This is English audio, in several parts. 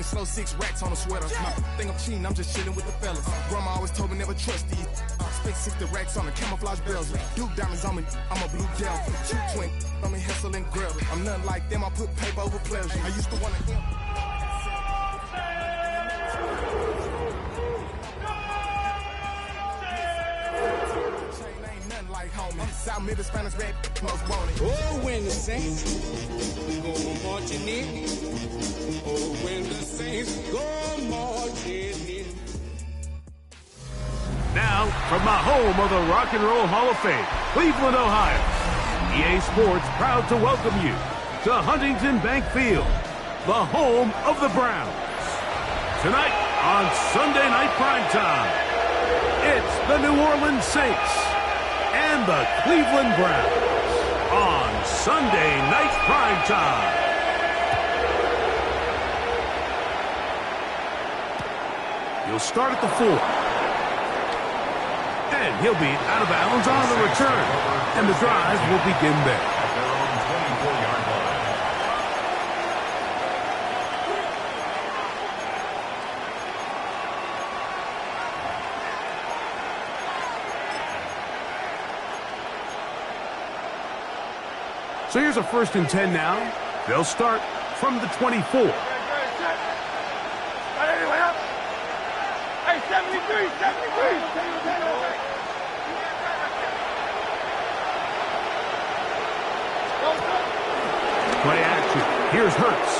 me slow 6 racks on a sweater. Think I'm cheating, I'm just chilling with the fellas. Grandma always told me never trust these. Spent 60 racks on the camouflage bells. Duke diamonds on me, I'm a blue gel. 2 twin on me, hustle and grill. I'm nothing like them, I put paper over pleasure. I used to want to South Middle Spanish red most wanted. Oh, when the Saints go marching in. Oh, when the Saints go marching in. Now, from the home of the Rock and Roll Hall of Fame, Cleveland, Ohio, EA Sports proud to welcome you to Huntington Bank Field, the home of the Browns. Tonight on Sunday Night Primetime, it's the New Orleans Saints and the Cleveland Browns on Sunday Night Primetime. He'll start at the 4. And he'll be out of bounds on the return. And the drive will begin there. So here's a 1st and 10 now. They'll start from the 24. Hey, 73. Play action. Here's Hurts.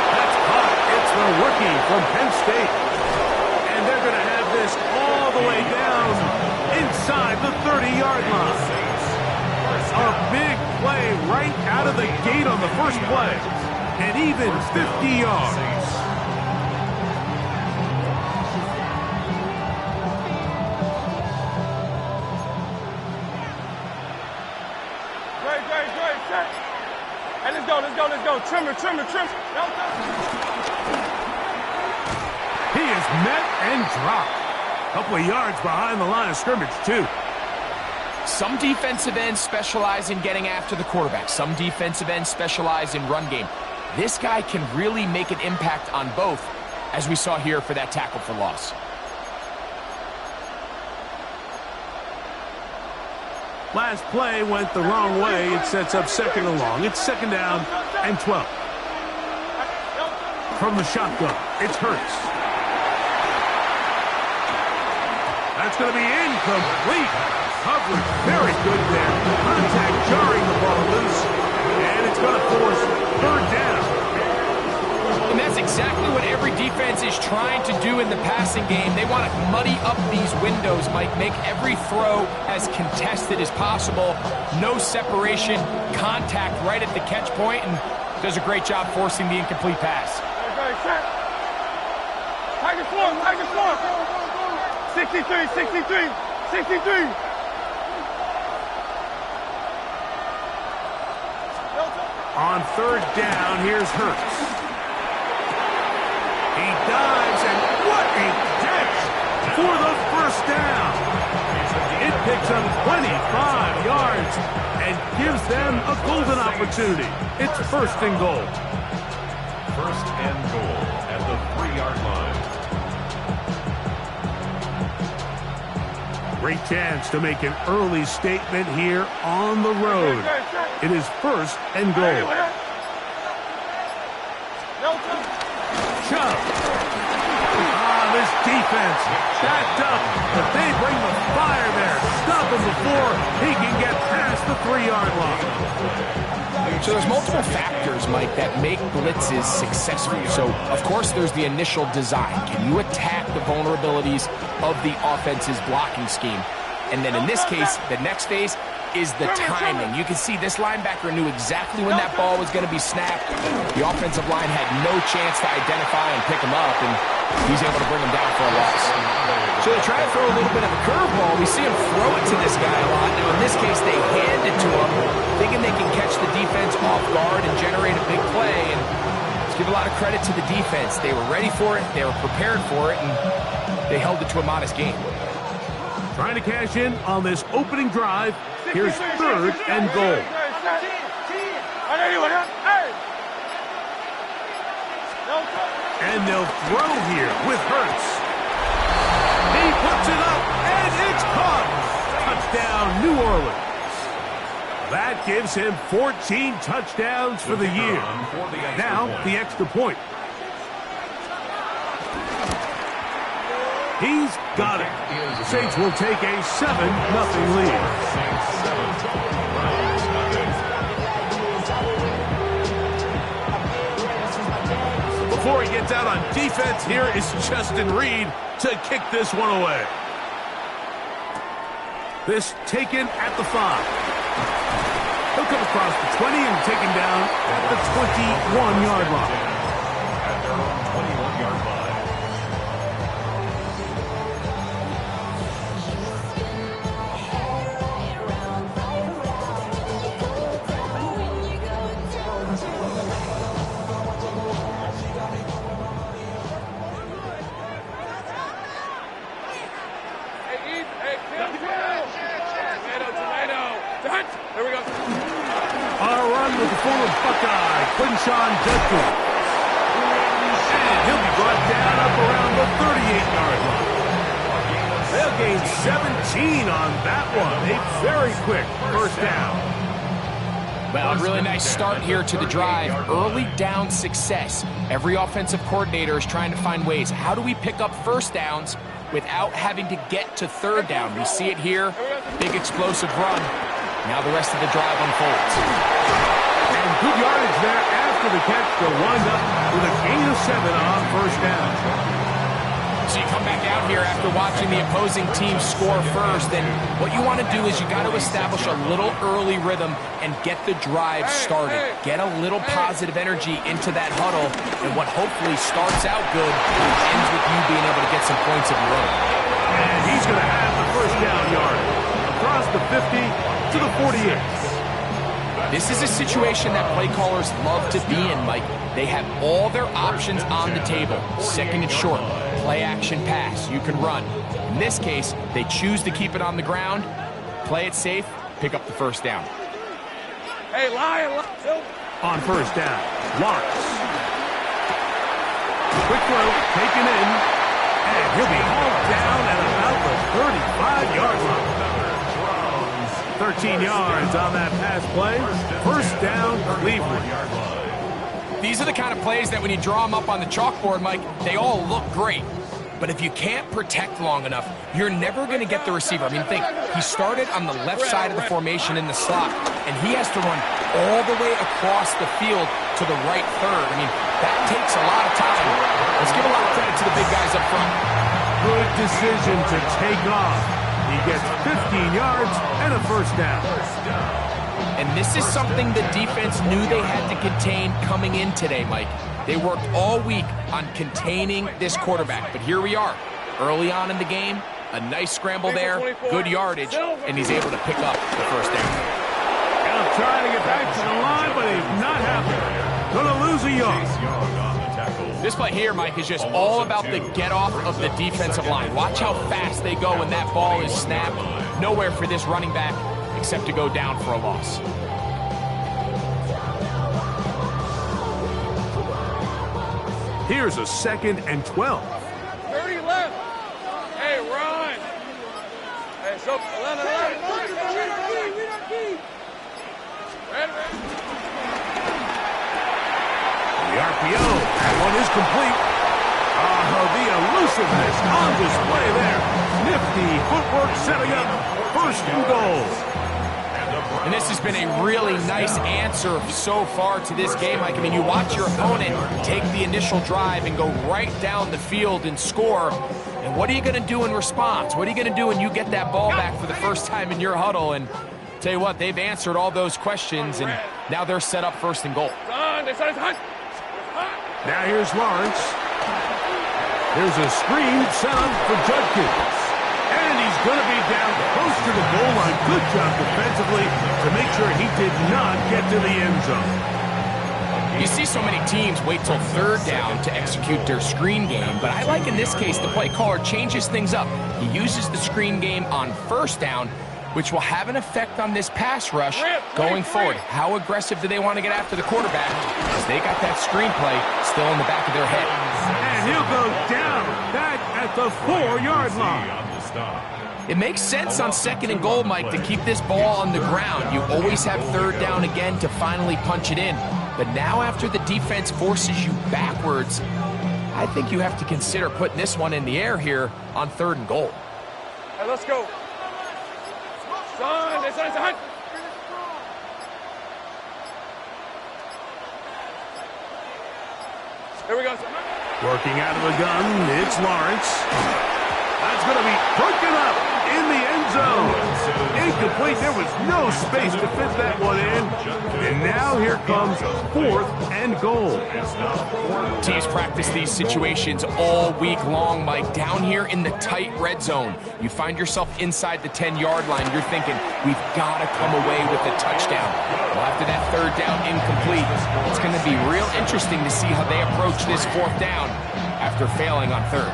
That's caught. It's the rookie from Penn State. And they're going to have this all the way down inside the 30-yard line. A big play right out of the gate on the first play. And even 50 yards. Great. Hey, let's go. Trimmer. He is met and dropped. A couple of yards behind the line of scrimmage, too. Some defensive ends specialize in getting after the quarterback. Some defensive ends specialize in run game. This guy can really make an impact on both, as we saw here for that tackle for loss. Last play went the wrong way. It sets up 2nd and long. It's 2nd down and 12. From the shotgun, it's Hurts. That's going to be incomplete. Coverage very good there. Contact jarring the ball loose. And it's going to force 3rd down. And that's exactly what every defense is trying to do in the passing game. They want to muddy up these windows, Mike. Make every throw as contested as possible. No separation, contact right at the catch point, and does a great job forcing the incomplete pass. Tiger floor. 63. On 3rd down, here's Hurts. He dives, and what a catch for the 1st down. It picks up 25 yards and gives them a golden opportunity. It's 1st and goal. 1st and goal at the 3-yard line. Great chance to make an early statement here on the road. It is 1st and goal. Chubb. This defense backed up, but they bring the fire there. Stop him before he can get past the 3-yard line. So there's multiple factors, Mike, that make blitzes successful. So, of course, there's the initial design. Can you attack the vulnerabilities of the offense's blocking scheme? And then in this case, the next phase is the timing. You can see this linebacker knew exactly when that ball was going to be snapped. The offensive line had no chance to identify and pick him up, and he's able to bring him down for a loss. So they try to throw a little bit of a curveball. We see him throw it to this guy a lot. Now, in this case, they hand it to him, thinking they can catch the defense off guard and generate a big play. And let's give a lot of credit to the defense. They were ready for it, they were prepared for it, and they held it to a modest game. Trying to cash in on this opening drive. Here's 3rd and goal. And they'll throw here with Hurts. He puts it up, and it's caught. Touchdown, New Orleans. That gives him 14 touchdowns for the year. Now, the extra point. He's got it. The Saints will take a 7-0 lead. Before he gets out on defense, here is Justin Reed to kick this one away. This taken at the 5. He'll come across the 20 and taken down at the 21-yard line. At their own 21-yard line. Here we go. On a run with the former Buckeye, Quinshawn Judkins. And he'll be brought down up around the 38-yard line. They'll gain 17 on that one. A very quick first down. Well, a really nice start here to the drive. Early down success. Every offensive coordinator is trying to find ways. How do we pick up first downs without having to get to third down? We see it here. Big explosive run. Now the rest of the drive unfolds. And good yardage there after the catch to wind up with a gain of 7 on first down. So you come back out here after watching the opposing team score first, and what you want to do is you got to establish a little early rhythm and get the drive started. Get a little positive energy into that huddle, and what hopefully starts out good ends with you being able to get some points of your own. And he's going to have the first down yard across the 50 to the 48. This is a situation that play callers love to be in, Mike. They have all their options on the table. Second and short, play action pass, you can run. In this case, they choose to keep it on the ground, play it safe, pick up the first down. Hey, Lion. On first down, Lawrence. Quick throw, taken in, and he'll be hauled down at about the 35-yard line. 13 yards on that pass play. First down, Cleveland. These are the kind of plays that when you draw them up on the chalkboard, Mike, they all look great. But if you can't protect long enough, you're never going to get the receiver. I mean, think, he started on the left side of the formation in the slot, and he has to run all the way across the field to the right third. I mean, that takes a lot of time. Let's give a lot of credit to the big guys up front. Good decision to take off. He gets 15 yards and a first down. And this is something the defense knew they had to contain coming in today, Mike. They worked all week on containing this quarterback. But here we are, early on in the game, a nice scramble there, good yardage, and he's able to pick up the first down. Now trying to get back to the line, but he's not happening. Going to lose a yard. This play here, Mike, is just all about the get-off of the defensive line. Watch how fast they go when that ball is snapped. Nowhere for this running back except to go down for a loss. Here's a 2nd and 12. 30 left. Hey, run. Hey, so 11. The RPO, that one is complete. The elusiveness on display there. Nifty footwork setting up first and goal. And this has been a really nice answer so far to this game, Mike. I mean, you watch your opponent take the initial drive and go right down the field and score. And what are you going to do in response? What are you going to do when you get that ball back for the first time in your huddle? And tell you what, they've answered all those questions, and now they're set up first and goal. Now here's Lawrence. Here's a screen set up for Judkins. And he's going to be down close to the goal line. Good job defensively to make sure he did not get to the end zone. You see so many teams wait till third down to execute their screen game, but I like in this case the play caller changes things up. He uses the screen game on first down, which will have an effect on this pass rush going forward. How aggressive do they want to get after the quarterback? Because they got that screenplay still in the back of their head. And he'll go down back at the 4-yard line. It makes sense on 2nd and goal, Mike, to keep this ball on the ground. You always have 3rd down again to finally punch it in. But now after the defense forces you backwards, I think you have to consider putting this one in the air here on 3rd and goal. Hey, let's go. Son. Here we go. Working out of the gun, it's Lawrence. That's going to be broken up in the end zone. Incomplete. There was no space to fit that one in. And now here comes 4th and goal. Teams practice these situations all week long, Mike. Down here in the tight red zone, you find yourself inside the 10-yard line. You're thinking, we've got to come away with a touchdown. Well, after that 3rd down incomplete, it's going to be real interesting to see how they approach this 4th down after failing on 3rd.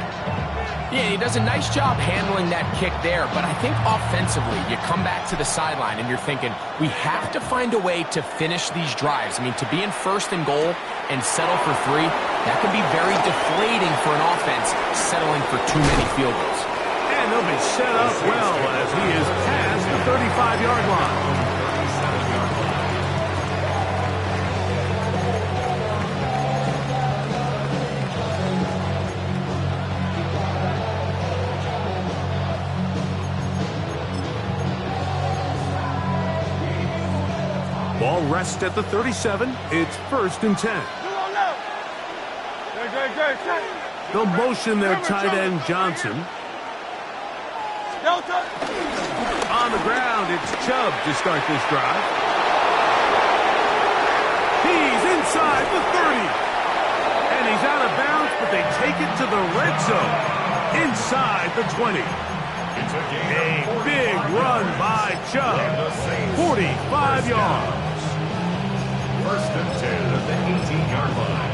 Yeah, he does a nice job handling that kick there, but I think offensively, you come back to the sideline and you're thinking, we have to find a way to finish these drives. I mean, to be in 1st and goal and settle for 3, that can be very deflating for an offense settling for too many field goals. And they'll be set up well as he is past the 35-yard line. Ball rests at the 37. It's 1st and 10. They'll motion their tight end, Johnson. On the ground, it's Chubb to start this drive. He's inside the 30. And he's out of bounds, but they take it to the red zone. Inside the 20. A big run by Chubb. 45 yards. 1st and 10 at the 18-yard line.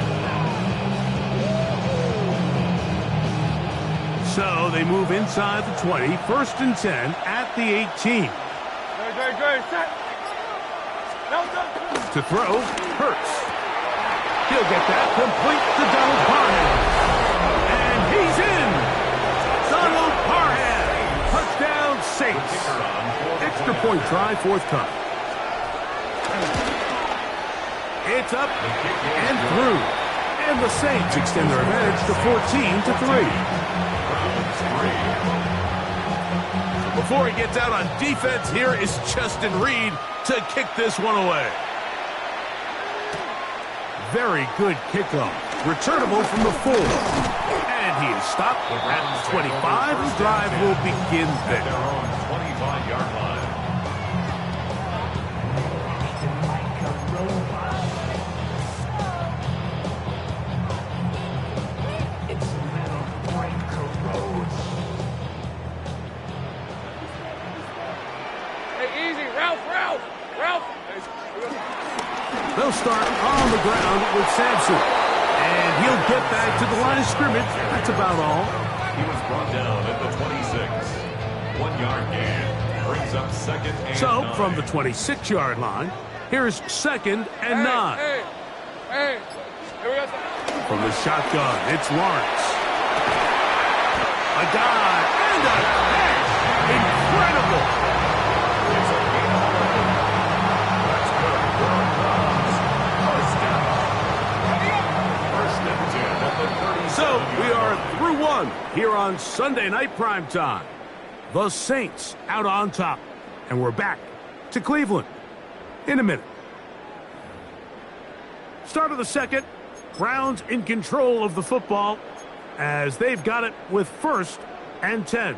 So they move inside the 20, 1st and 10 at the 18. To throw, Hurts. He'll get that complete to Donald Parham. And he's in! Donald Parham! Touchdown, Saints. Extra point try, 4th time. It's up and through. And the Saints extend their advantage to 14-3. Before he gets out on defense, here is Justin Reed to kick this one away. Very good kickoff. Returnable from the 4. And he is stopped at the 25. The drive will begin there. 25-yard line. They'll start on the ground with Sampson. And he'll get back to the line of scrimmage. That's about all. He was brought down at the 26. 1-yard gain. Brings up 2nd and 9. From the 26-yard line, here's 2nd and 9. Hey, here we go. From the shotgun, it's Lawrence. A dive and a catch. Incredible. So we are through 1 here on Sunday Night Primetime. The Saints out on top. And we're back to Cleveland in a minute. Start of the 2nd. Browns in control of the football as they've got it with 1st and 10.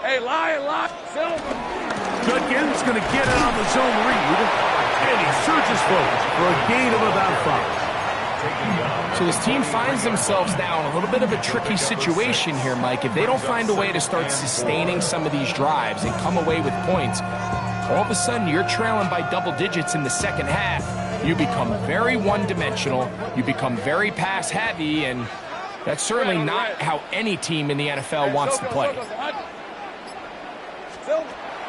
Hey, lie. Silver. Judkins going to get it on the zone read, and he surges forward for a gain of about 5. So this team finds themselves now in a little bit of a tricky situation here, Mike. If they don't find a way to start sustaining some of these drives and come away with points, all of a sudden you're trailing by double digits in the second half. You become very one-dimensional, you become very pass-heavy, and that's certainly not how any team in the NFL wants to play.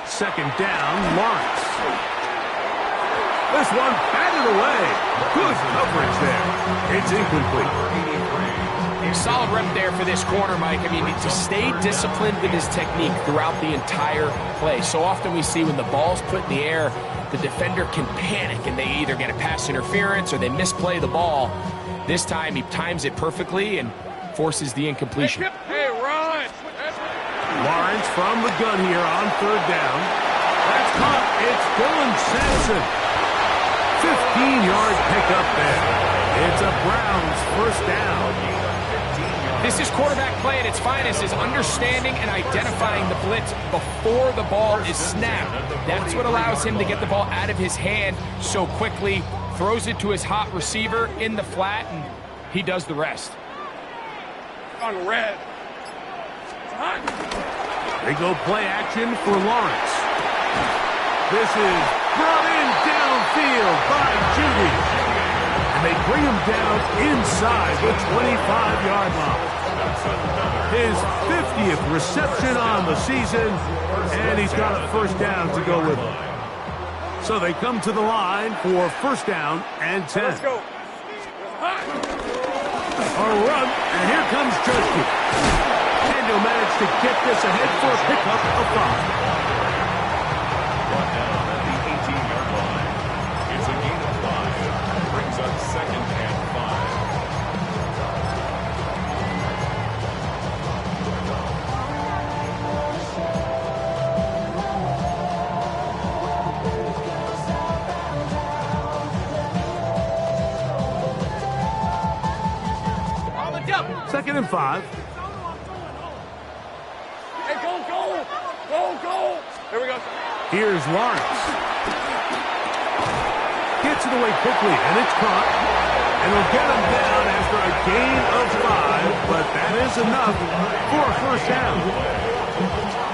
Second down, Lawrence. This one batted away. Good coverage there. It's incomplete. Solid rep there for this corner, Mike. I mean, to stay disciplined with his technique throughout the entire play. So often we see when the ball's put in the air, the defender can panic and they either get a pass interference or they misplay the ball. This time he times it perfectly and forces the incompletion. Hey, Ron! Lawrence from the gun here on third down. That's caught. It's Dylan Sampson. 15-yard pickup there. It's a Browns first down. This is quarterback play at its finest, is understanding and identifying the blitz before the ball is snapped. That's what allows him to get the ball out of his hand so quickly, throws it to his hot receiver in the flat, and he does the rest. On red. They go play action for Lawrence. This is brought in downfield by Judy. And they bring him down inside the 25-yard line. His 50th reception on the season, and he's got a first down to go with him. So they come to the line for first down and 10. Let's go. A run, and here comes Churchky. And he'll manage to get this ahead for a pickup of 5. Brought down at the 18-yard line. It's a gain of 5. Brings up second and 5. Second and 5. Hey, go! Here we go. Here's Lawrence. Gets it away quickly, and it's caught. And he'll get him down after a gain of 5, but that is enough for a first down.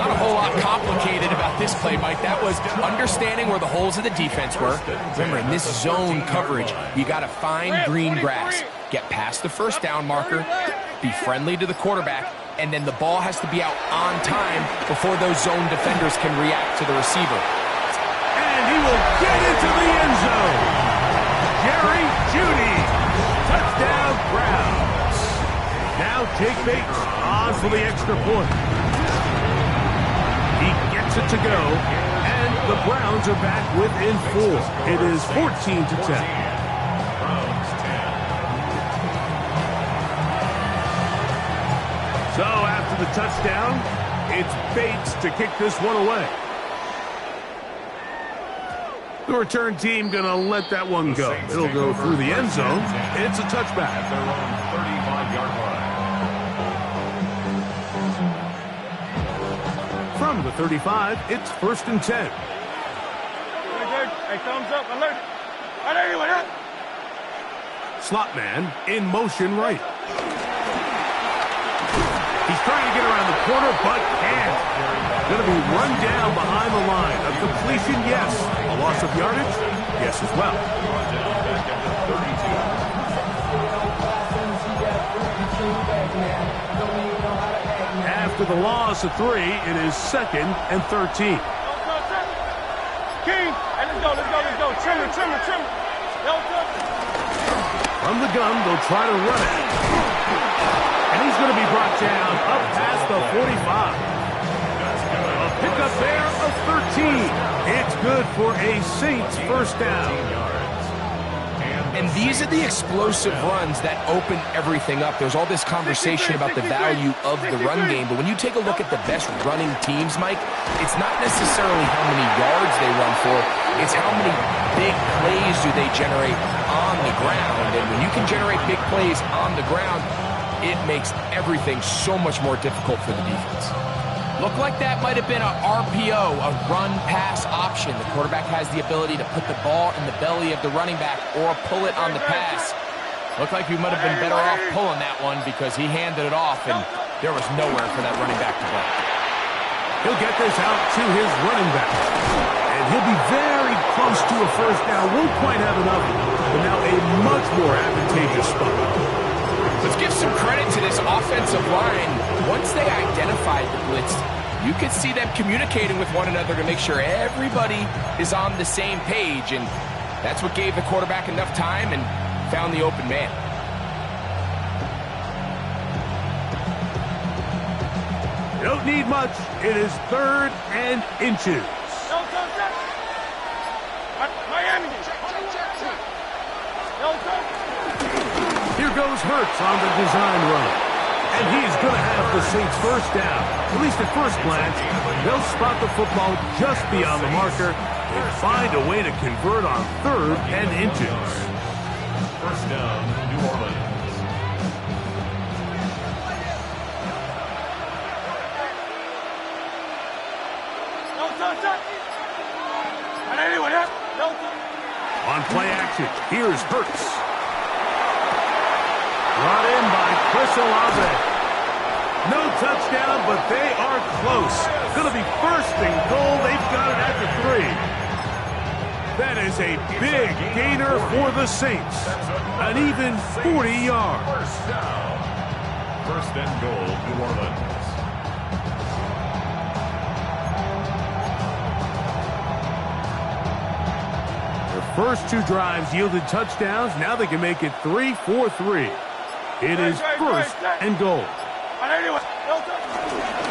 Not a whole lot complicated about this play, Mike. That was understanding where the holes of the defense were. Remember, in this zone coverage, you got to find green grass. Get past the first down marker, be friendly to the quarterback, and then the ball has to be out on time before those zone defenders can react to the receiver. And he will get into the end zone. Jerry Jeudy. Touchdown, Browns. Now Jake Bates on for the extra point. He gets it to go, and the Browns are back within 4. It is 14-10. So after the touchdown, it's Bates to kick this one away. The return team going to let that one go. It'll go through the end zone. It's a touchback. At their own 35-yard line. From the 35, it's first and 10. Hey, thumbs up. Alert. Right there, you went. Slot man in motion right. He's trying to get around the corner, but can't. Going to be run down behind the line. A completion, yes. A loss of yardage, yes as well. After the loss of 3, it is second and 13. King, hey, let's go. Trimmer. From the gun, they'll try to run it. And he's going to be brought down up past the 45. A pickup there of 13. It's good for a Saints first down. And these are the explosive runs that open everything up. There's all this conversation about the value of the run game, but when you take a look at the best running teams, Mike, it's not necessarily how many yards they run for, it's how many big plays do they generate on the ground. And when you can generate big plays on the ground, it makes everything so much more difficult for the defense. Looked like that might have been a RPO, a run-pass option. The quarterback has the ability to put the ball in the belly of the running back or pull it on the pass. Looked like we might have been better off pulling that one because he handed it off, and there was nowhere for that running back to go. He'll get this out to his running back. And he'll be very close to a first down. Won't quite have enough, but now a much more advantageous spot. Let's give some credit to this offensive line. Once they identified the blitz, you could see them communicating with one another to make sure everybody is on the same page, and that's what gave the quarterback enough time and found the open man. Don't need much. It is 3rd and inches. Here goes Hurts on the design run. And he's going to have the Saints first down. At least at first glance, they'll spot the football just beyond the marker and find a way to convert on 3rd and inches. First down, New Orleans. On play action, here's Hurts. Brought in by Chris Olave. No touchdown, but they are close. Going to be 1st and goal. They've got it at the 3. That is a big gainer for the Saints. An even 40 yards. First down. 1st and goal, New Orleans. Their first 2 drives yielded touchdowns. Now they can make it 3-4-3. It is 1st and goal.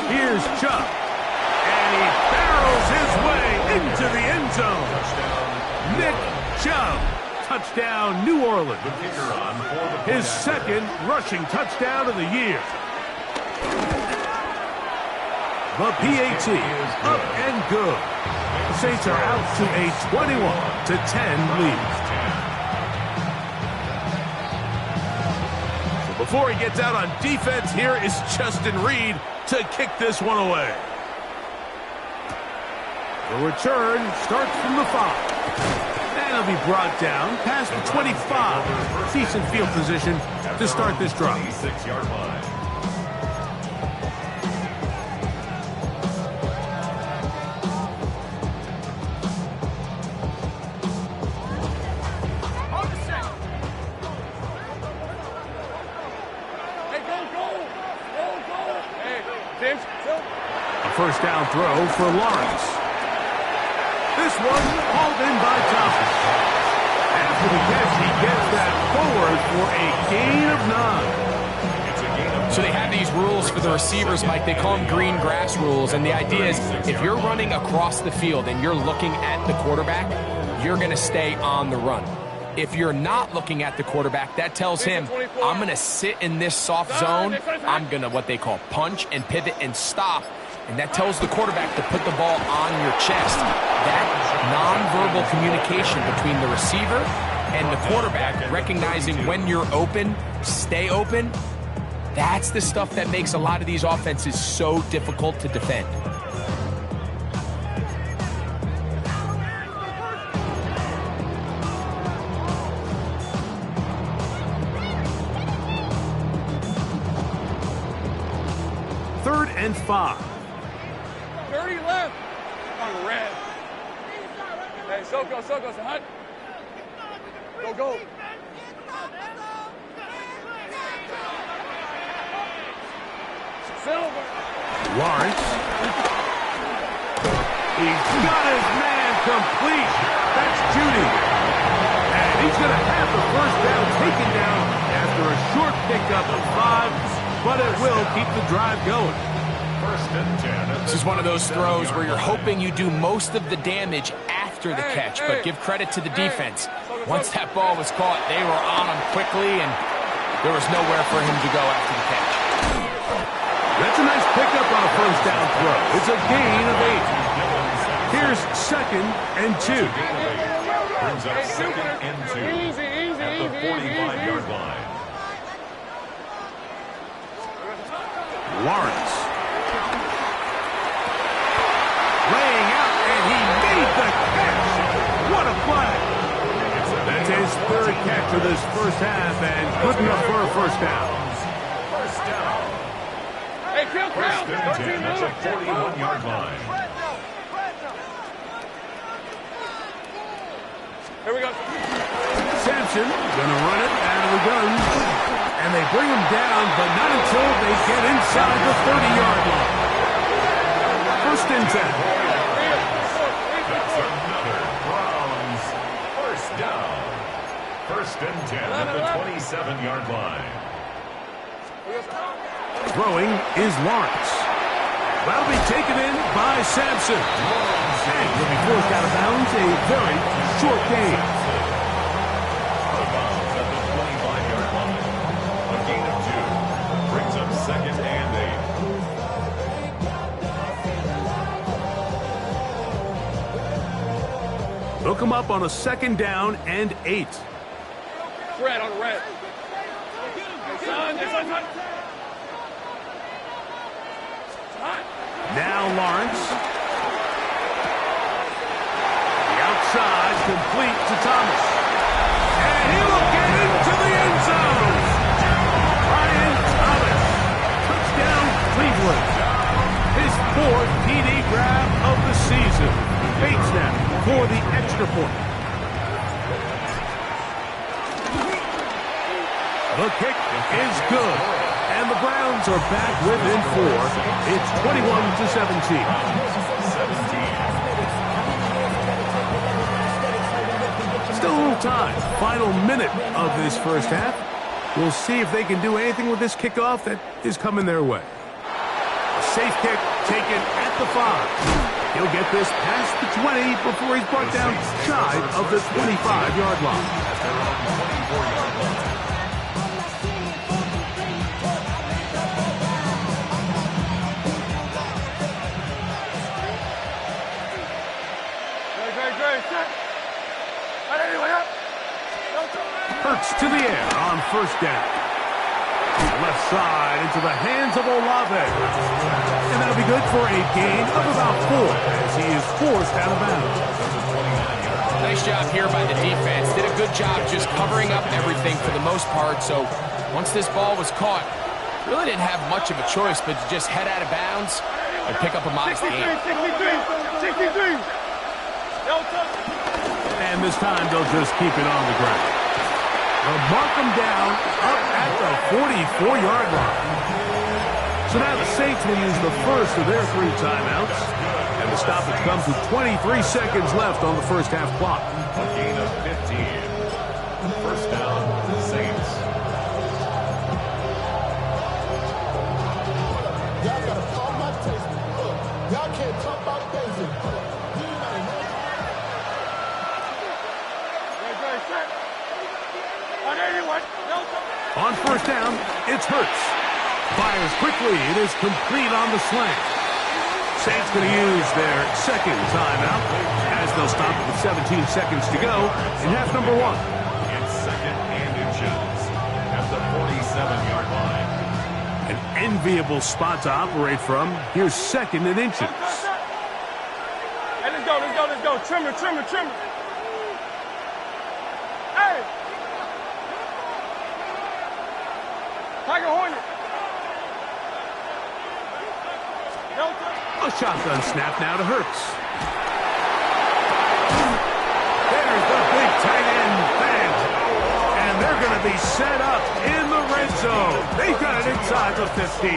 Here's Chubb. And he barrels his way into the end zone. Nick Chubb. Touchdown, New Orleans. His 2nd rushing touchdown of the year. The PAT up and good. The Saints are out to a 21-10 lead. Before he gets out on defense, here is Justin Reed to kick this one away. The return starts from the 5. And he'll be brought down past the 25. Decent field position to start this drive. 6-yard line. A first down throw for Lawrence. This one hauled in by Thomas. After the catch, he gets that forward for a gain of 9. So they have these rules for the receivers, Mike. They call them green grass rules. And the idea is if you're running across the field and you're looking at the quarterback, you're going to stay on the run. If you're not looking at the quarterback, that tells him, I'm going to sit in this soft zone. I'm going to what they call punch and pivot and stop. And that tells the quarterback to put the ball on your chest. That nonverbal communication between the receiver and the quarterback, recognizing when you're open, stay open, that's the stuff that makes a lot of these offenses so difficult to defend. Third and 5. 30 left. On red. Hey, Soko, hot. Go. Silver. Lawrence. He's got his man complete. That's Judy. And he's going to have the first down taken down after a short pickup of 5, but it will keep the drive going. This is one of those throws where you're hoping you do most of the damage after the catch, but give credit to the defense. Once that ball was caught, they were on him quickly, and there was nowhere for him to go after the catch. That's a nice pickup on a first down throw. It's a gain of 8. Here's 2nd and 2. Brings up 2nd and 2 at the 45-yard line. Lawrence. Laying out, and he made the catch. What a play. It's his third catch of this first half, and good enough for a first down. First down. Hey, kill, First and 10 at the 41-yard line. Here we go. Sampson gonna run it out of the gun, and they bring him down, but not until they get inside the 30-yard line. First and 10. That's another Browns first down. First and 10 at the 27-yard line. Throwing is Lawrence. That'll be taken in by Sampson. And he'll be forced out of bounds, a very short game. Out of bounds at the 25-yard line. A gain of 2. Brings up second and 8. Hook him up on a second down and 8. Red on red. Son. Now Lawrence. The outside complete to Thomas. And he will get into the end zone. Brian Thomas. Touchdown Cleveland. His 4th TD grab of the season. Bates now for the extra point. The kick is good. And the Browns are back within 4. It's 21-17. Still a little time. Final minute of this first half. We'll see if they can do anything with this kickoff that is coming their way. A safe kick taken at the 5. He'll get this past the 20 before he's brought down shy of the 25-yard line. Hurts to the air on first down. Left side into the hands of Olave. And that'll be good for a gain of about 4 as he is forced out of bounds. Nice job here by the defense. Did a good job just covering up everything for the most part. So once this ball was caught, really didn't have much of a choice but to just head out of bounds and pick up a modest gain. 63. And this time they'll just keep it on the ground. They'll mark them down up at the 44-yard line. So now the Saints will use the first of their 3 timeouts. And the stoppage comes with 23 seconds left on the first half clock. A gain of 15. First down, Saints. Y'all gotta call my taste. Y'all can't talk about basic. On first down, it's Hurts. Fires quickly. It is complete on the slant. Saints going to use their second timeout as they'll stop it with 17 seconds to go in half number 1. It's second and inches at the 47-yard line. An enviable spot to operate from. Here's second and inches. Hey, let's go. Trimmer. Hey! Tiger Hornet. A shotgun snap now to Hurts. There's the big tight end Fant. And they're going to be set up in the red zone. They've got it inside the 15.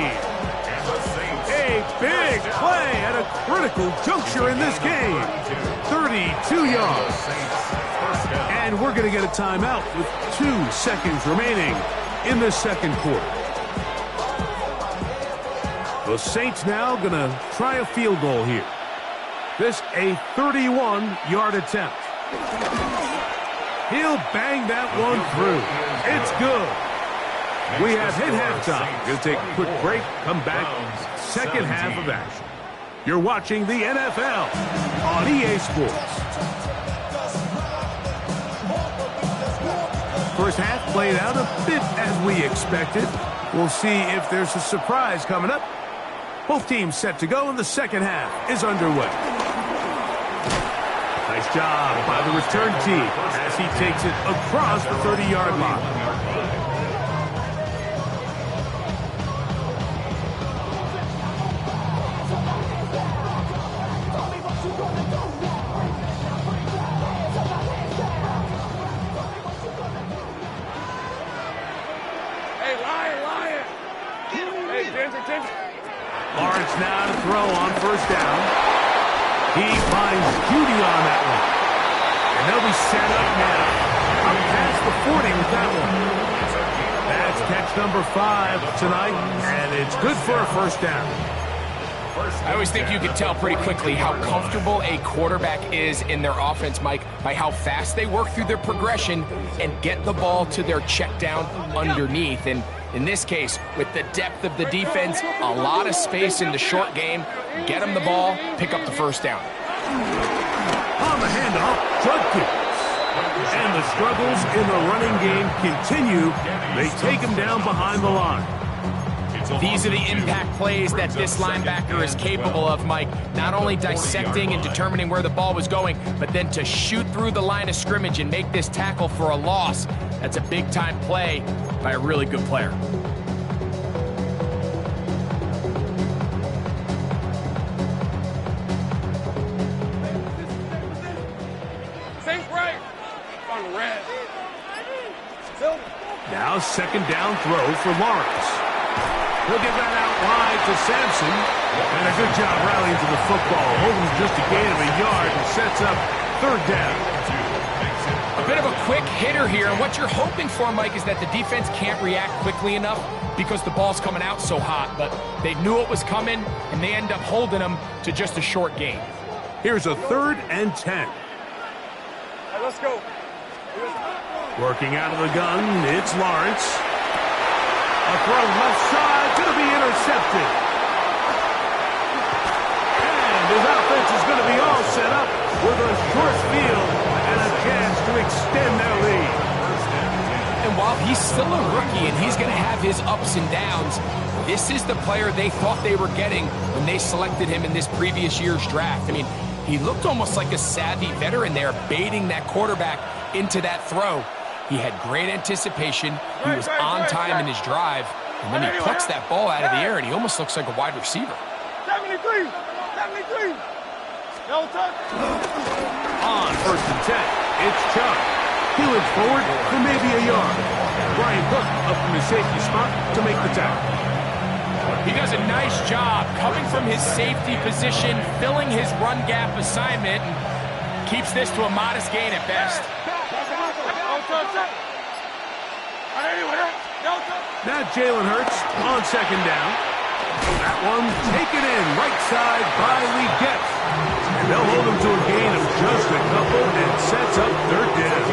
A big play at a critical juncture in this game. 32 yards. And we're going to get a timeout with 2 seconds remaining in the second quarter. The Saints now going to try a field goal here. This a 31-yard attempt. He'll bang that one through. It's good. We have hit halftime. Going to take a quick break. Come back. Second half of action. You're watching the NFL on EA Sports. First half played out a bit as we expected. We'll see if there's a surprise coming up. Both teams set to go, and the second half is underway. Nice job by the return team as he takes it across the 30-yard line. Lawrence now to throw on first down. He finds Judy on that one. And they'll be set up now. Up past the 40 with that one. That's catch number 5 tonight, and it's good for a first down. I always think you can tell pretty quickly how comfortable a quarterback is in their offense, Mike, by how fast they work through their progression and get the ball to their check down underneath. And in this case, with the depth of the defense, a lot of space in the short game, get them the ball, pick up the first down. On the handoff, Judkins. And the struggles in the running game continue. They take him down behind the line. These are the impact plays that this linebacker is capable of, Mike. Not only dissecting and determining where the ball was going, but then to shoot through the line of scrimmage and make this tackle for a loss. That's a big-time play by a really good player. Now second down throw for Lawrence. He'll get that out wide to Sampson. And a good job rallying to the football. Holding just a gain of a yard and sets up third down. A bit of a quick hitter here. And what you're hoping for, Mike, is that the defense can't react quickly enough because the ball's coming out so hot. But they knew it was coming, and they end up holding them to just a short gain. Here's a 3rd and 10. Right, let's go. Working out of the gun, it's Lawrence. A throw left side, going to be intercepted. And his offense is going to be all set up with a short field and a chance to extend their lead. And while he's still a rookie and he's going to have his ups and downs, this is the player they thought they were getting when they selected him in this previous year's draft. I mean, he looked almost like a savvy veteran there, baiting that quarterback into that throw. He had great anticipation. He was on time in his drive. And then he plucks that ball out of the air, and he almost looks like a wide receiver. 73! 73! No touch! On 1st and 10, it's Chubb. Peeling forward for maybe a yard. Brian Hook up from his safety spot to make the tackle. He does a nice job coming from his safety position, filling his run gap assignment, and keeps this to a modest gain at best. Now Jalen Hurts on second down. That one taken in right side by Lee Getz. And they'll hold him to a gain of just a couple and sets up third down.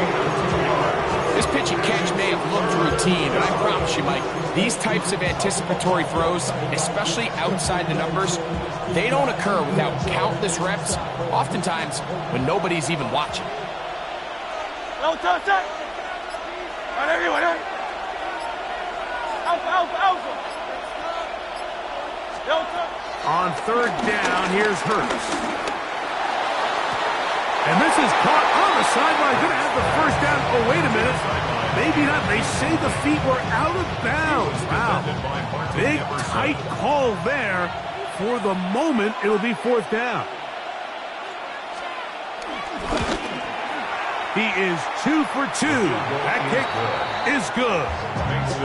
This pitch and catch may have looked routine, but I promise you, Mike, these types of anticipatory throws, especially outside the numbers, they don't occur without countless reps, oftentimes when nobody's even watching. On third down, here's Hurts. And this is caught on the sideline. Going to have the first down. Oh, wait a minute. Maybe not. They say the feet were out of bounds. Wow. Big, tight call there. For the moment, it'll be 4th down. He is 2 for 2. That kick is good.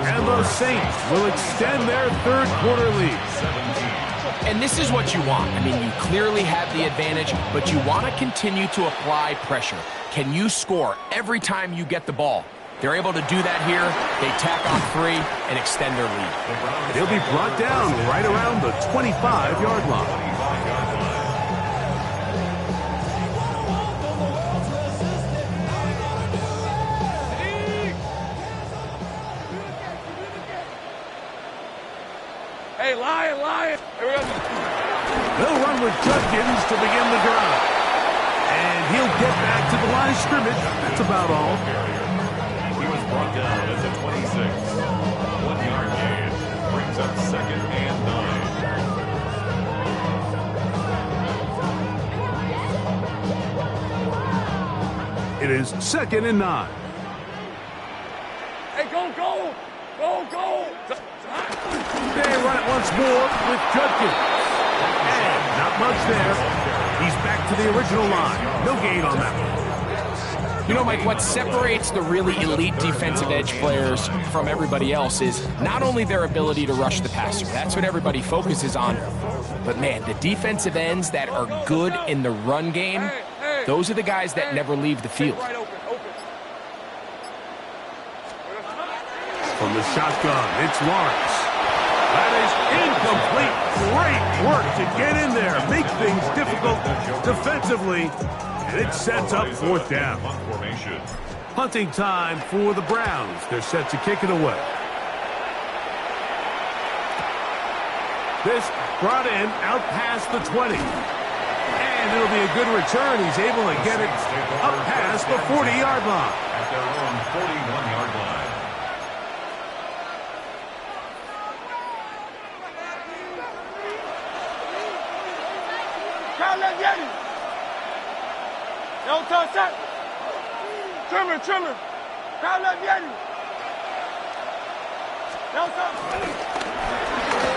And the Saints will extend their third quarter lead. And this is what you want. I mean, you clearly have the advantage, but you want to continue to apply pressure. Can you score every time you get the ball? They're able to do that here. They tack on 3 and extend their lead. They'll be brought down right around the 25-yard line. Hey, Lion! Here we go. They'll run with Judkins to begin the drive. And he'll get back to the line of scrimmage. That's about all. He was brought down at the 26. 1-yard gain. Brings up 2nd and 9. It is 2nd and 9. Hey, go! They run it once more with Judkins. And not much there. He's back to the original line. No gain on that one. You know, Mike, what separates the really elite defensive edge players from everybody else is not only their ability to rush the passer. That's what everybody focuses on. But, man, the defensive ends that are good in the run game, those are the guys that never leave the field. From the shotgun, it's Lawrence. That is incomplete. Great work to get in there, make things difficult defensively, and it sets up 4th down. Punting time for the Browns. They're set to kick it away. This brought in out past the 20. And it'll be a good return. He's able to get it up past the 40-yard line. At their own 41-yard line. Trimmer.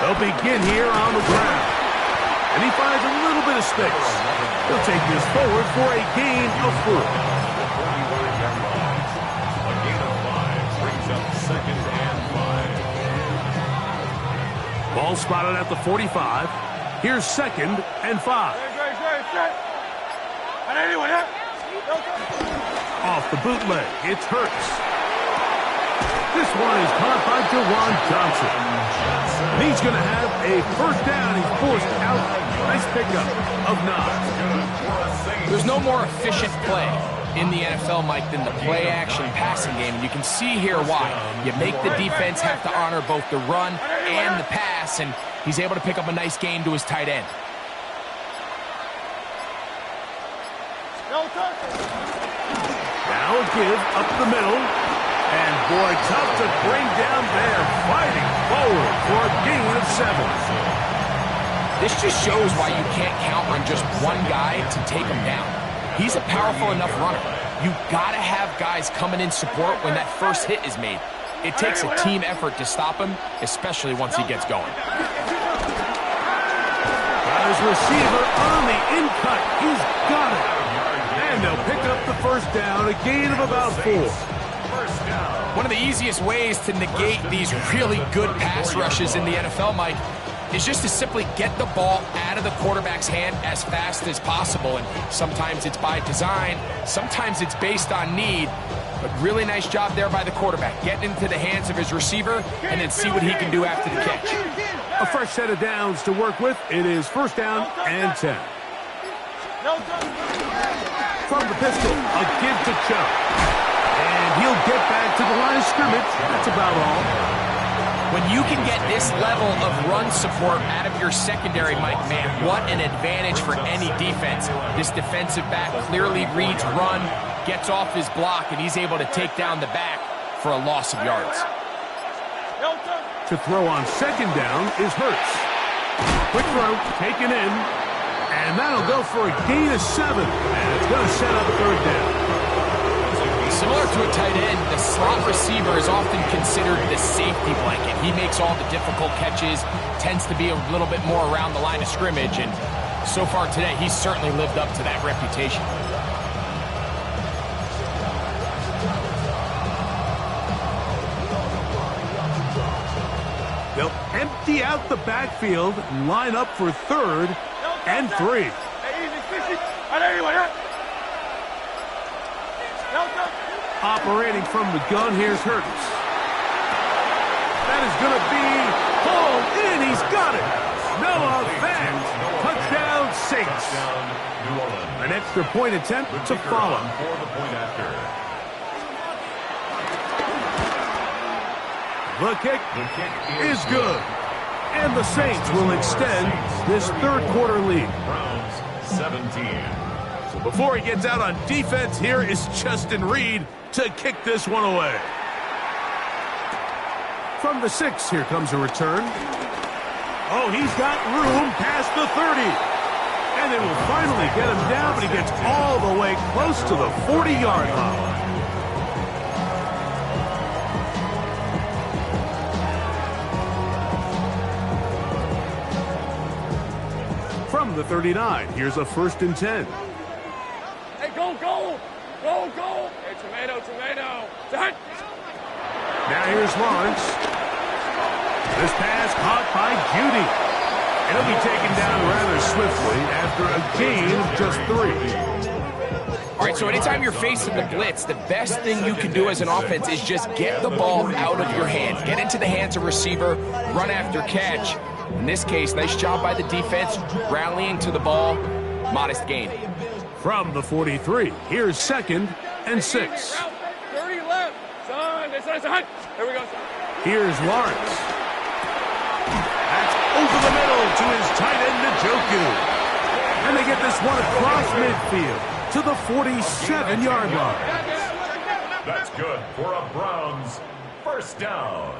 They'll begin here on the ground. And he finds a little bit of space. He'll take this forward for a gain of 4. A gain of 5 brings up 2nd and 5. Ball spotted at the 45. Here's 2nd and 5. Off the bootleg, it's Hurts. This one is caught by Jawan Johnson. And he's going to have a 1st down. He's forced out. Nice pickup of 9. There's no more efficient play in the NFL, Mike, than the play-action passing game. And you can see here why. You make the defense have to honor both the run and the pass, and he's able to pick up a nice gain to his tight end. Now a give up the middle. And boy, tough to bring down there. Fighting forward for a gain of 7. This just shows why you can't count on just one guy to take him down. He's a powerful enough runner. You gotta have guys coming in support when that first hit is made. It takes a team effort to stop him, especially once he gets going. Got his receiver on the in-cut. He's got it. And they'll pick up the 1st down, a gain of about 4. One of the easiest ways to negate these really good pass rushes in the NFL, Mike, is just to simply get the ball out of the quarterback's hand as fast as possible. And sometimes it's by design, sometimes it's based on need. But really nice job there by the quarterback, getting into the hands of his receiver and then see what he can do after the catch. A fresh set of downs to work with. It is 1st down and 10. From the pistol, a give to Chubb. And he'll get back to the line of scrimmage. That's about all. When you can get this level of run support out of your secondary, Mike, man, what an advantage for any defense. This defensive back clearly reads run, gets off his block, and he's able to take down the back for a loss of yards. To throw on 2nd down is Hurts. Quick throw, taken in. And that'll go for a gain of 7. And it's going to set up 3rd down. Similar to a tight end, the slot receiver is often considered the safety blanket. He makes all the difficult catches, tends to be a little bit more around the line of scrimmage, and so far today, he's certainly lived up to that reputation. They'll empty out the backfield and line up for 3rd and 3. Operating from the gun, here's Hurts. That is going to be hauled in. He's got it. Noah Fant. Touchdown, Saints. An extra point attempt to follow. The kick is good. And the Saints will extend this 3rd quarter lead. Browns 17. So before he gets out on defense, here is Justin Reed to kick this one away. From the 6, here comes a return. Oh, he's got room past the 30. And they will finally get him down, but he gets all the way close to the 40-yard line. From the 39, here's a 1st and 10. Hey, go, go! Go, go! Hey, tomato, tomato! Now here's Lawrence. This pass caught by Judy. And he'll be taken down rather swiftly after a gain of just 3. All right, so anytime you're facing the blitz, the best thing you can do as an offense is just get the ball out of your hands. Get into the hands of receiver, run after catch. In this case, nice job by the defense, rallying to the ball. Modest gain. From the 43, here's 2nd and 6. 30 left. Son. Here we go. Here's Lawrence. That's over the middle to his tight end, Njoku. And they get this one across midfield to the 47-yard line. That's good for a Browns 1st down.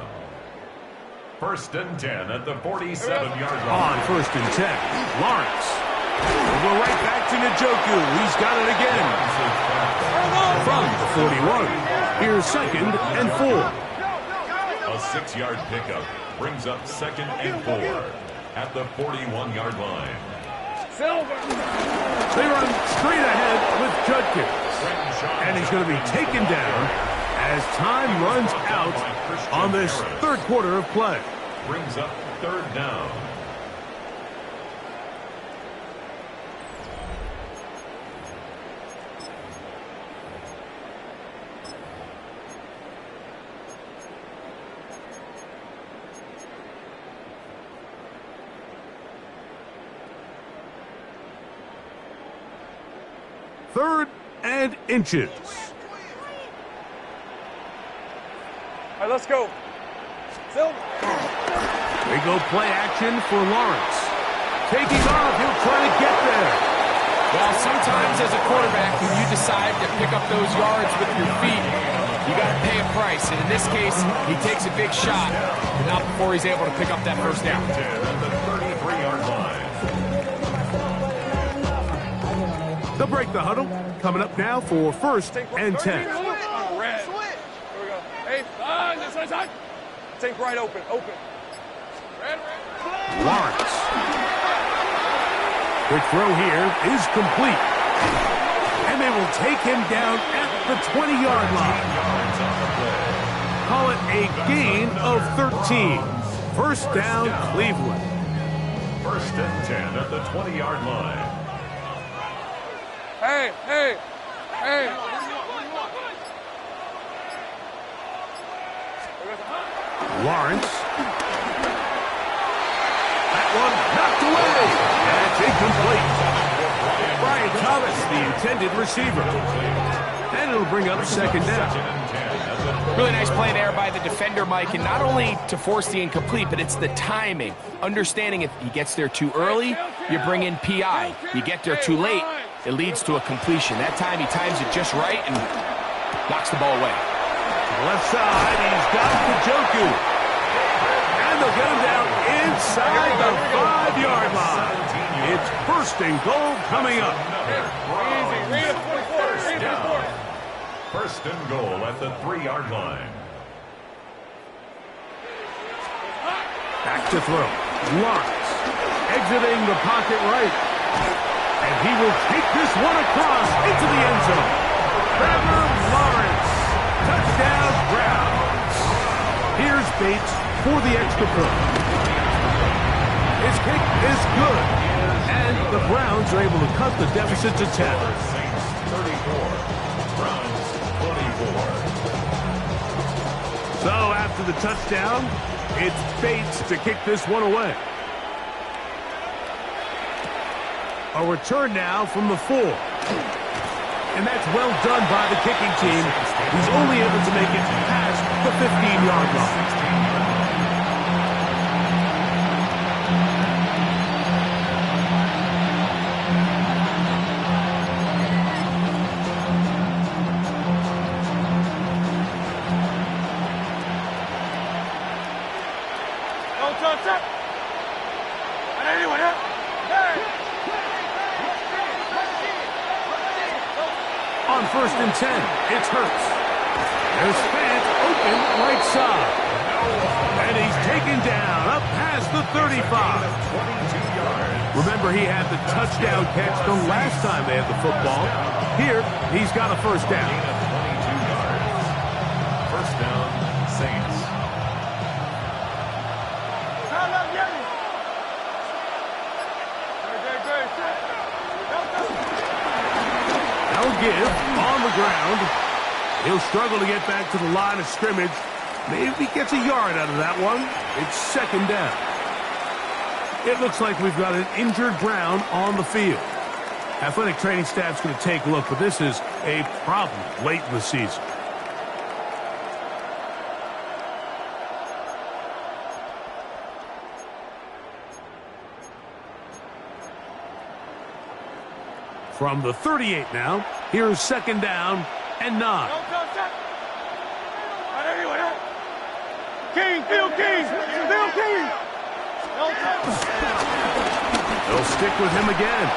1st and 10 at the 47-yard line. On 1st and 10, Lawrence. We'll go right back to Njoku. He's got it again. From the 41, here's 2nd and 4. A 6-yard pickup brings up 2nd and 4 at the 41-yard line. Silver. They run straight ahead with Judkins. And he's going to be taken down as time runs out on this 3rd quarter of play. Brings up 3rd down. Third and inches. All right, let's go. Silver. They go play action for Lawrence. Taking off, he'll try to get there. Well, sometimes as a quarterback, when you decide to pick up those yards with your feet, you got to pay a price. And in this case, he takes a big shot, but not before he's able to pick up that 1st down. At the 33-yard line. They'll break the huddle. Coming up now for 1st and 10. Red. Here we go. Hey, this side. Think right open. Red. Lawrence. Quick throw here is complete. And they will take him down at the 20-yard line. Call it a gain of 13. 1st down, Cleveland. 1st and 10 at the 20-yard line. Hey. Lawrence. That one knocked away. And it's incomplete. Brian Thomas, the intended receiver. And it'll bring up 2nd down. Really nice play there by the defender, Mike, and not only to force the incomplete, but it's the timing. Understanding if he gets there too early, you bring in PI. You get there too late, it leads to a completion. That time he times it just right and knocks the ball away. Left side, he's got Njoku. And they'll get him down inside the 5-yard line. It's 1st and goal coming up. Easy. Read it, 44. 1st and goal at the 3-yard line. Back to throw. Lawrence exiting the pocket right. And he will take this one across into the end zone. Trevor Lawrence. Touchdown, Browns. Here's Bates for the extra point. His kick is good. And the Browns are able to cut the deficit to 10. Saints 34. Browns 24. So after the touchdown, it's Bates to kick this one away. A return now from the 4. And that's well done by the kicking team. He's only able to make it past the 15-yard line. On 1st and 10, it's Hurts. There's Fant open right side. And he's taken down up past the 35. Remember, he had the touchdown catch the last time they had the football. Here, he's got a first down. 22 yards. First down, Saints. Now give on the ground. He'll struggle to get back to the line of scrimmage. Maybe he gets a yard out of that one. It's second down. It looks like we've got an injured Brown on the field. Athletic training staff's going to take a look, but this is a problem late in the season. From the 38 now, here's second down and 9. King, Phil King, Phil King. They'll stick with him again.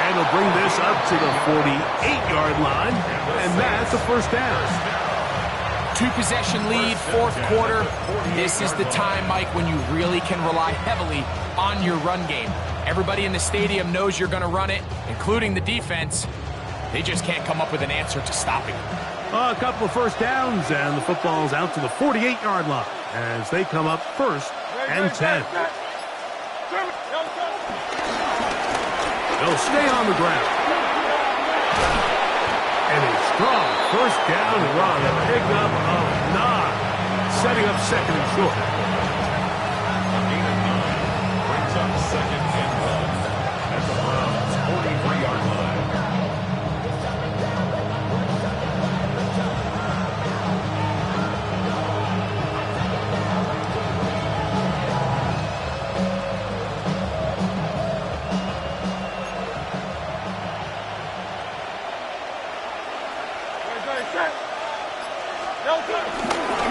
And they'll bring this up to the 48-yard line. And that's a first down. 2-possession lead, fourth quarter. This is the time, Mike, when you really can rely heavily on your run game. Everybody in the stadium knows you're going to run it, including the defense. They just can't come up with an answer to stopping it. A couple of first downs, and the football's out to the 48-yard line as they come up 1st and 10. They'll stay on the ground. And a strong first down run, a pickup of 9, setting up second and short. Brings up second and 1 at the Browns' 43-yard line.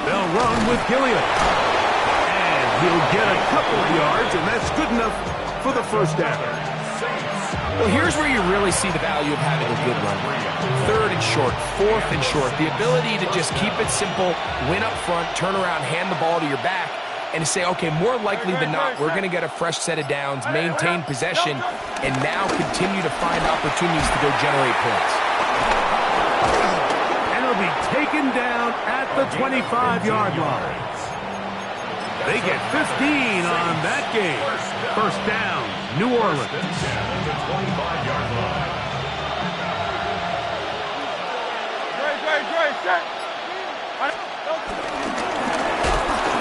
They'll run with Gilliam. And he'll get a couple of yards, and that's good enough for the first down. Well, here's where you really see the value of having a good run. 3rd and short, 4th and short. The ability to just keep it simple, win up front, turn around, hand the ball to your back, and to say, okay, more likely than not, we're going to get a fresh set of downs, maintain possession, and now continue to find opportunities to go generate points. And he'll be taken down at the 25-yard line. They get 15 on that game. First down, New Orleans. At the 25-yard line.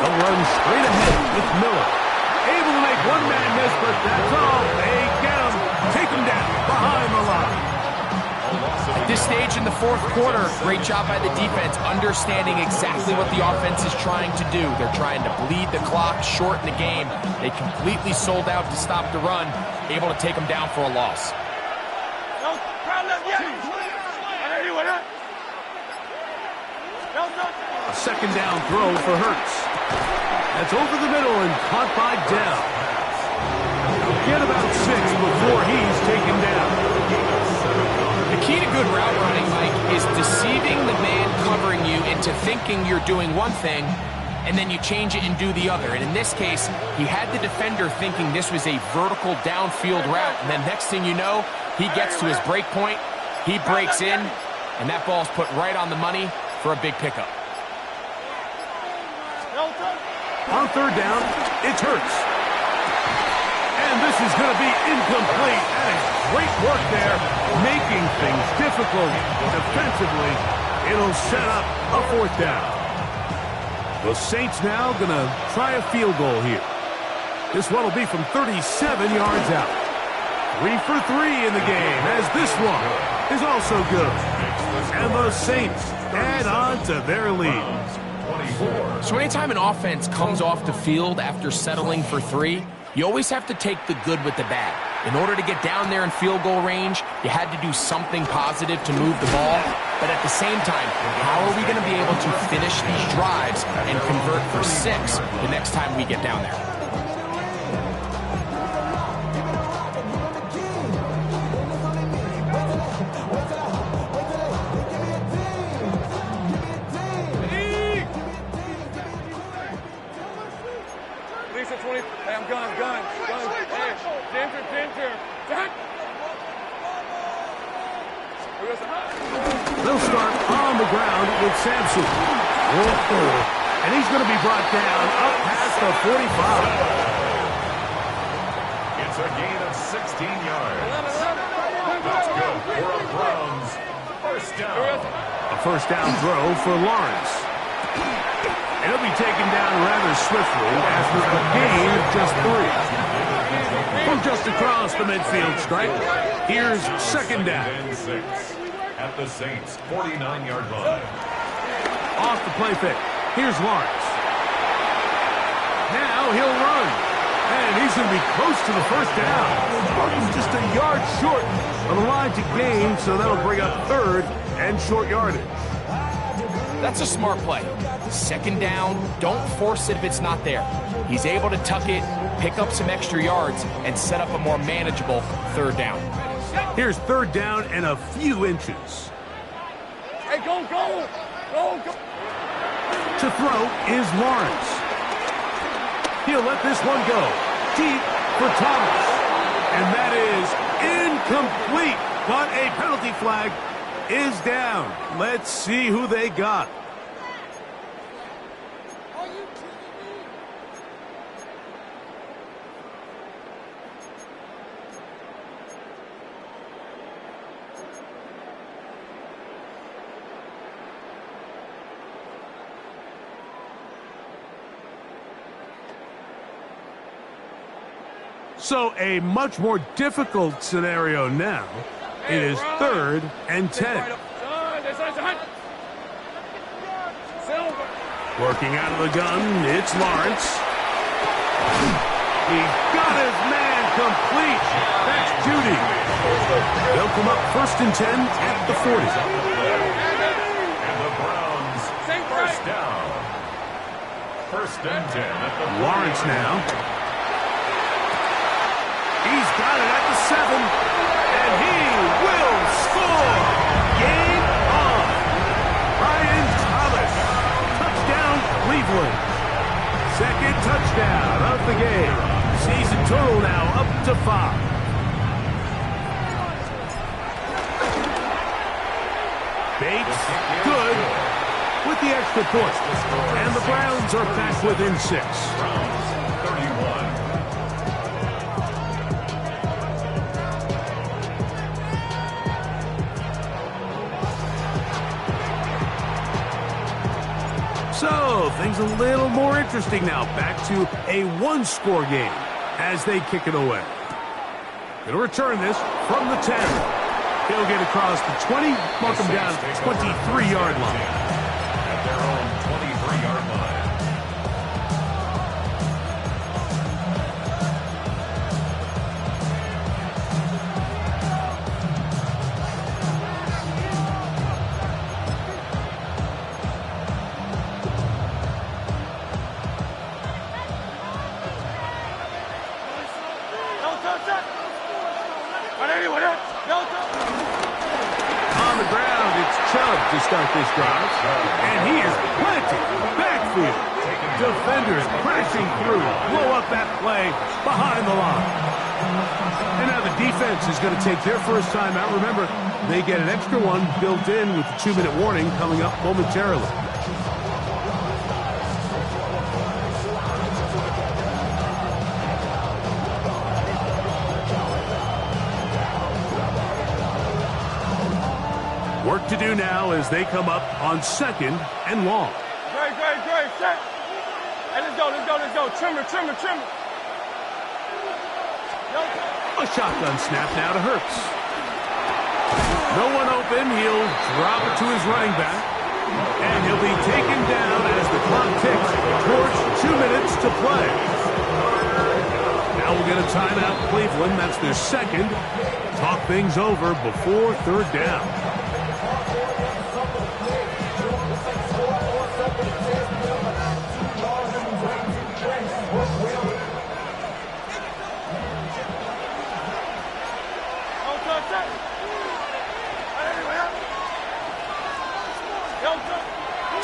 They'll run straight ahead with Miller. Able to make one man miss, but that's all. They get him. Take him down behind the line. At this stage in the fourth quarter, great job by the defense, understanding exactly what the offense is trying to do. They're trying to bleed the clock, shorten the game. They completely sold out to stop the run, able to take them down for a loss. A second down throw for Hurts. That's over the middle and caught by Dell. He'll get about 6 before he's taken down. The key to good route running, Mike, is deceiving the man covering you into thinking you're doing one thing, and then you change it and do the other. And in this case, he had the defender thinking this was a vertical downfield route, and then next thing you know, he gets to his break point, he breaks in, and that ball's put right on the money for a big pickup. On third down, it's Hurts. And this is going to be incomplete. And great work there, making things difficult defensively. It'll set up a fourth down. The Saints now going to try a field goal here. This one will be from 37 yards out. 3 for 3 in the game, as this one is also good. And the Saints add on to their lead. So anytime an offense comes off the field after settling for 3, you always have to take the good with the bad. In order to get down there in field goal range, you had to do something positive to move the ball. But at the same time, how are we going to be able to finish these drives and convert for 6 the next time we get down there? They'll start on the ground with Sampson. And he's going to be brought down up past the 45. It's a gain of 16 yards. That's good for a Browns first down. A first down throw for Lawrence. And he'll be taken down rather swiftly after a gain of just 3. From just across the midfield stripe, here's second down. And 6 at the Saints' 49-yard line. Off the play fake. Here's Lawrence. Now he'll run. And he's going to be close to the first down. He's just a yard short of the line to gain, so that'll bring up third and short yardage. That's a smart play. Second down, don't force it if it's not there. He's able to tuck it, pick up some extra yards, and set up a more manageable third down. Here's third down and a few inches. Hey, go, go! Go, go! To throw is Lawrence. He'll let this one go. Deep for Thomas. And that is incomplete. But a penalty flag is down. Let's see who they got. So a much more difficult scenario now. It is third and 10. Working out of the gun, it's Lawrence. He got his man complete. That's Judy. They'll come up first and 10 at the 40. And the Browns first down. First and 10 at the 40. Lawrence now. He's got it at the 7, and he will score. Game on. Brian Thomas. Touchdown, Cleveland. Second touchdown of the game. Season total now up to 5. Bates, good, with the extra point. And the Browns are back within 6. Browns 31. So, things a little more interesting now. Back to a one-score game as they kick it away. Going to return this from the 10. He'll get across the 20, mark him down at the 23-yard line. At their own 23-yard line. On the ground, it's Chubb to start this drive. And he is planted. Backfield. Defenders crashing through. Blow up that play behind the line. And now the defense is going to take their first time out. Remember, they get an extra one built in with the 2-minute warning coming up momentarily. Work to do now as they come up on second and long. Great, set. Hey, let's go. Trimmer. A shotgun snap now to Hurts. No one open. He'll drop it to his running back. And he'll be taken down as the clock ticks towards 2 minutes to play. Now we'll get a timeout, Cleveland. That's their second. Talk things over before third down.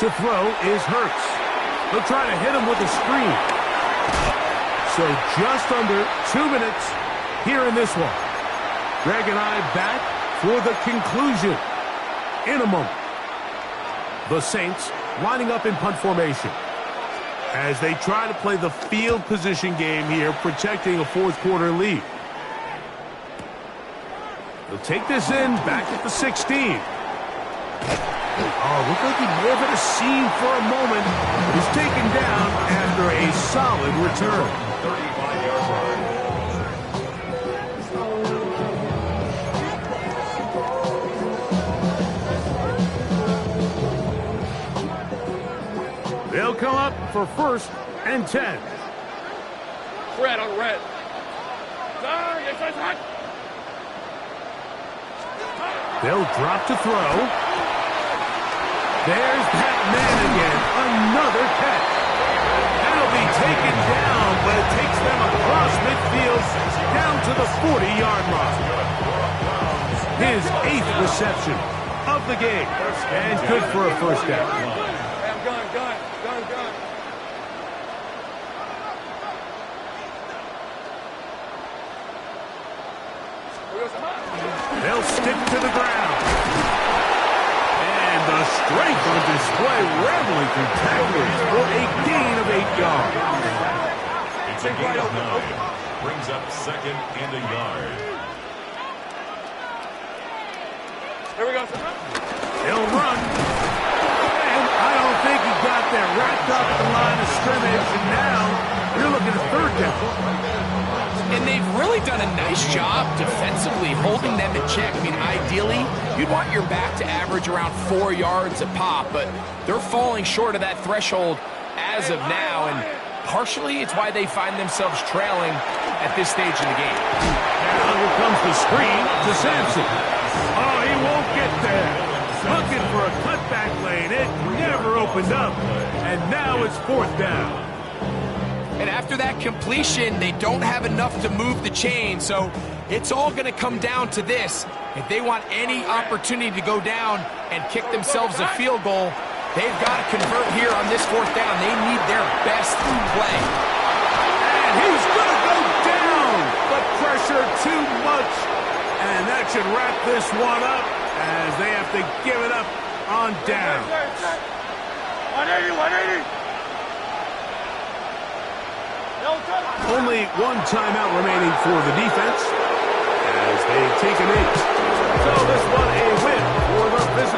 To throw is Hurts. They'll try to hit him with a screen. So just under 2 minutes here in this one. Greg and I back for the conclusion in a moment. The Saints lining up in punt formation as they try to play the field position game here, protecting a fourth-quarter lead. They'll take this in back at the 16. Oh, looked like he may have had a seam for a moment. He's taken down after a solid return. 35-yard line. They'll come up for 1st and 10. Red on red. They'll drop to throw. There's that man again. Another catch. That'll be taken down, but it takes them across midfield down to the 40-yard line. His 8th reception of the game. And good for a first down. Gun. They'll stick to the ground. And the strength on display, rattling through tacklers for a gain of 8 yards. It's a gain of 9. Brings up 2nd and a yard. Here we go. They'll run. And I don't think he got there. Wrapped up the line of scrimmage, and now you're looking at 3rd down. And they've really done a nice job defensively holding them in check. I mean, ideally, you'd want your back to average around 4 yards a pop, but they're falling short of that threshold as of now, and partially it's why they find themselves trailing at this stage in the game. Now here comes the screen to Sampson. Oh, he won't get there. Looking for a cutback lane. It never opened up, and now it's 4th down. And after that completion, they don't have enough to move the chain, so it's all going to come down to this. If they want any opportunity to go down and kick themselves a field goal, they've got to convert here on this 4th down. They need their best play. And he's going to go down, but pressure too much. And that should wrap this one up as they have to give it up on down. 180. Only one timeout remaining for the defense as they take a knee. So this one a win for the visitors.